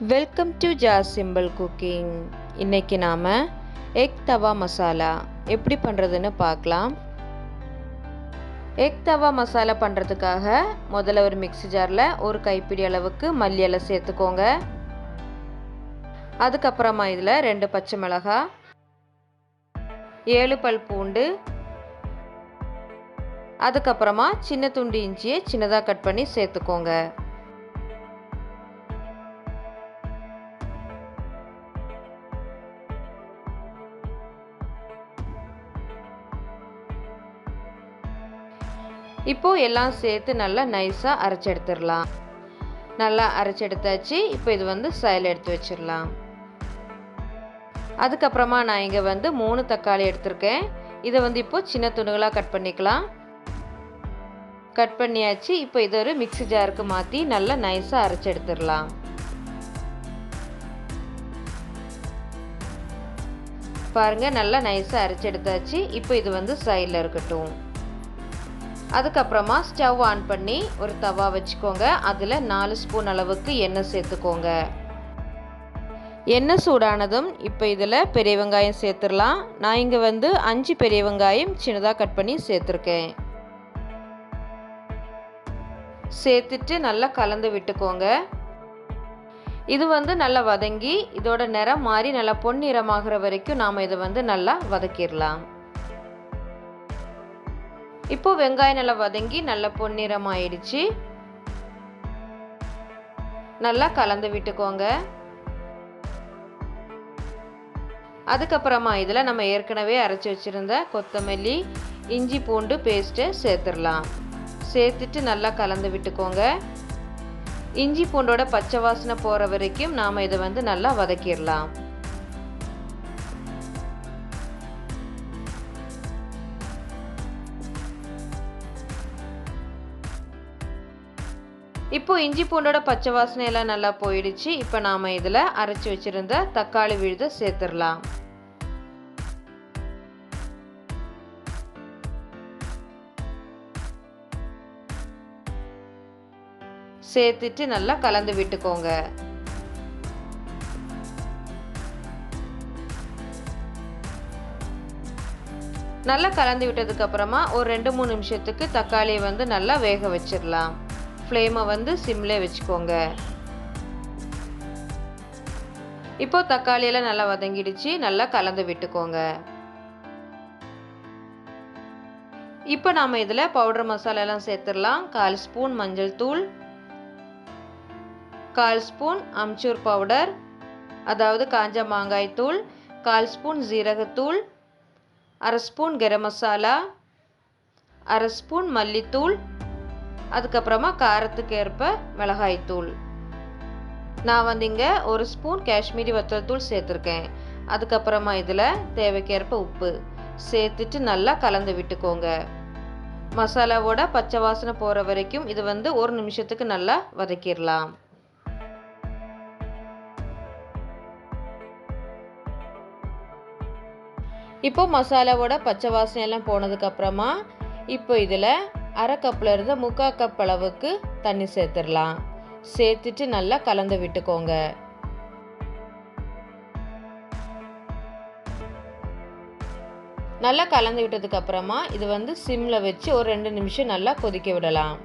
Welcome to simple cooking. இன்றைக்கி நாம் egg தவா மசாலா எப்படி பண்ணுறதுன்னு பார்க்கலாம். எக் தவா மசாலா பண்ணுறதுக்காக முதல்ல ஒரு மிக்ஸி ஜாரில் ஒரு கைப்பிடி அளவுக்கு மல்லி இலை சேர்த்துக்கோங்க. அதுக்கப்புறமா இதில் 2 பச்சை மிளகாய், 7 பல் பூண்டு, அதுக்கப்புறமா சின்ன துண்டு இஞ்சியை சின்னதாக கட் பண்ணி சேர்த்துக்கோங்க. இப்போ எல்லாம் சேர்த்து நல்லா நைஸாக அரைச்சி எடுத்துடலாம். நல்லா அரைச்சி எடுத்தாச்சு. இப்போ இது சைடில் எடுத்து வச்சிடலாம். அதுக்கப்புறமா நான் இங்கே 3 தக்காளி எடுத்திருக்கேன். இதை இப்போ சின்ன துண்டுகளாக கட் பண்ணிக்கலாம். கட் பண்ணியாச்சு. இப்போ இதை ஒரு மிக்ஸி ஜாருக்கு மாற்றி நல்லா நைஸாக அரைச்சி எடுத்துடலாம். பாருங்கள், நல்லா நைஸாக அரைச்சி எடுத்தாச்சு. இப்போ இது சைடில் இருக்கட்டும். அதுக்கப்புறமா ஸ்டவ் ஆன் பண்ணி ஒரு தவா வச்சுக்கோங்க. அதில் 4 ஸ்பூன் அளவுக்கு எண்ணெய் சேர்த்துக்கோங்க. எண்ணெய் சூடானதும் இப்போ இதில் பெரிய வெங்காயம் சேர்த்துடலாம். நான் இங்கே 5 பெரிய வெங்காயம் சின்னதாக கட் பண்ணி சேர்த்துருக்கேன். சேர்த்துட்டு நல்லா கலந்து விட்டுக்கோங்க. இது நல்லா வதங்கி இதோட நிறம் மாறி நல்லா பொன்னிறமாகிற வரைக்கும் நாம் இதை நல்லா வதக்கிடலாம். இப்போ வெங்காயம் நல்லா வதங்கி நல்லா பொன்னிறம் ஆயிடுச்சு. நல்லா கலந்து விட்டுக்கோங்க. அதுக்கப்புறமா இதில் நம்ம ஏற்கனவே அரைச்சி வச்சுருந்த கொத்தமல்லி, இஞ்சி பூண்டு பேஸ்ட்டை சேர்த்துடலாம். சேர்த்துட்டு நல்லா கலந்து விட்டுக்கோங்க. இஞ்சி பூண்டோட பச்சை வாசனை போகிற வரைக்கும் நாம் இதை நல்லா வதக்கிடலாம். இப்போ இஞ்சி பூண்டோட பச்சை வாசனை எல்லாம் நல்லா போயிடுச்சு. இப்போ நாம் இதில் அரைச்சி வச்சுருந்த தக்காளி விழுதை சேர்த்துடலாம். சேர்த்துட்டு நல்லா கலந்து விட்டுக்கோங்க. நல்லா கலந்து விட்டதுக்கு அப்புறமா ஒரு 2-3 நிமிஷத்துக்கு தக்காளியை நல்லா வேக வச்சிடலாம். ஃப்ளேமை சிம்லே வச்சுக்கோங்க. இப்போ தக்காளியெல்லாம் நல்லா வதங்கிடுச்சு. நல்லா கலந்து விட்டுக்கோங்க. இப்போ நாம் இதில் பவுடர் மசாலாலாம் சேர்த்துடலாம். 1/4 ஸ்பூன் மஞ்சள் தூள், 1/4 ஸ்பூன் அம்ச்சூர் பவுடர், அதாவது காஞ்ச மாங்காய் தூள், 1/4 ஸ்பூன் ஜீரகத்தூள், 1/2 ஸ்பூன் கரம் மசாலா, 1/2 ஸ்பூன் மல்லித்தூள், அதுக்கப்புறமா காரத்துக்கு ஏற்ப மிளகாய்த்தூள். நான் இங்கே 1 ஸ்பூன் காஷ்மீரி வத்தல் தூள் சேர்த்துருக்கேன். அதுக்கப்புறமா இதில் தேவைக்கேற்ப உப்பு சேர்த்துட்டு நல்லா கலந்து விட்டுக்கோங்க. மசாலாவோட பச்சை வாசனை போகிற வரைக்கும் இது 1 நிமிஷத்துக்கு நல்லா வதக்கிடலாம். இப்போ மசாலாவோட பச்சை வாசனை எல்லாம் போனதுக்கப்புறமா இப்போ இதில் 1/2 கப்பில் இருந்து 3/4 கப் அளவுக்கு தண்ணி சேர்த்துடலாம். சேர்த்துட்டு நல்லா கலந்து விட்டுக்கோங்க. நல்லா கலந்து விட்டதுக்கு அப்புறமா இது சிம்ல வச்சு ஒரு 2 நிமிஷம் நல்லா கொதிக்க விடலாம்.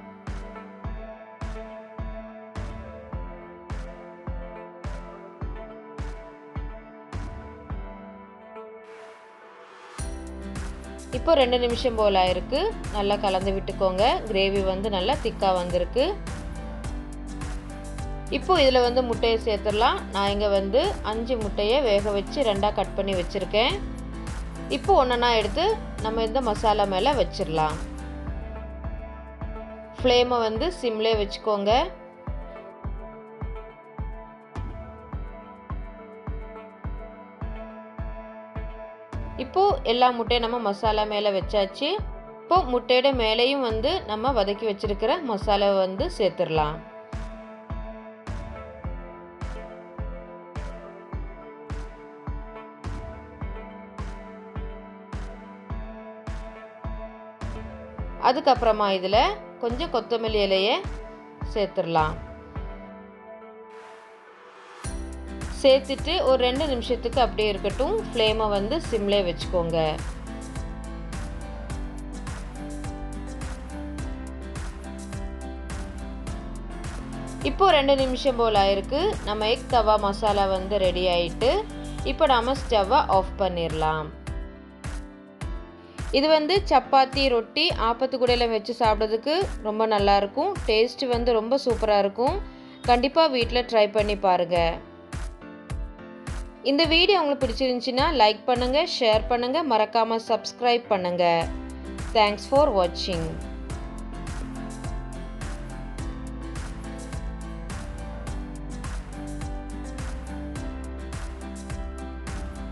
இப்போ 2 நிமிஷம் போல் ஆயிருக்கு. நல்லா கலந்து விட்டுக்கோங்க. கிரேவி நல்லா திக்காக வந்திருக்கு. இப்போ இதில் முட்டையை சேர்த்துடலாம். நான் இங்கே 5 முட்டையை வேக வச்சு 2ஆக கட் பண்ணி வச்சுருக்கேன். இப்போ ஒன்றா எடுத்து நம்ம இந்த மசாலா மேலே வச்சிடலாம். ஃப்ளேமை சிம்லே வச்சுக்கோங்க. இப்போ எல்லா முட்டையும் நம்ம மசாலா மேலே வச்சாச்சு. இப்போ முட்டையோட மேலேயும் நம்ம வதக்கி வச்சிருக்கிற மசாலாவை சேர்த்துடலாம். அதுக்கப்புறமா இதில் கொஞ்சம் கொத்தமல்லி இலையை சேர்த்துடலாம். சேர்த்துட்டு ஒரு 2 நிமிஷத்துக்கு அப்படியே இருக்கட்டும். ஃப்ளேமை வந்து சிம்லே வச்சுக்கோங்க. இப்போ 2 நிமிஷம் போல் ஆயிருக்கு. நம்ம எக் தவா மசாலா வந்து ரெடி ஆயிட்டு இப்போ நம்ம ஸ்டவ்வை ஆஃப் பண்ணிடலாம். இது வந்து சப்பாத்தி, ரொட்டி, ஆப்பத்து கூடையில் வச்சு சாப்பிட்றதுக்கு ரொம்ப நல்லாயிருக்கும். டேஸ்ட்டு வந்து ரொம்ப சூப்பராக இருக்கும். கண்டிப்பாக வீட்டில் ட்ரை பண்ணி பாருங்கள். இந்த வீடியோ உங்களுக்கு பிடிச்சிருந்துச்சின்னா லைக் பண்ணுங்கள், ஷேர் பண்ணுங்கள், மறக்காமல் சப்ஸ்கிரைப் பண்ணுங்கள். தேங்க்ஸ் ஃபார் வாட்சிங்.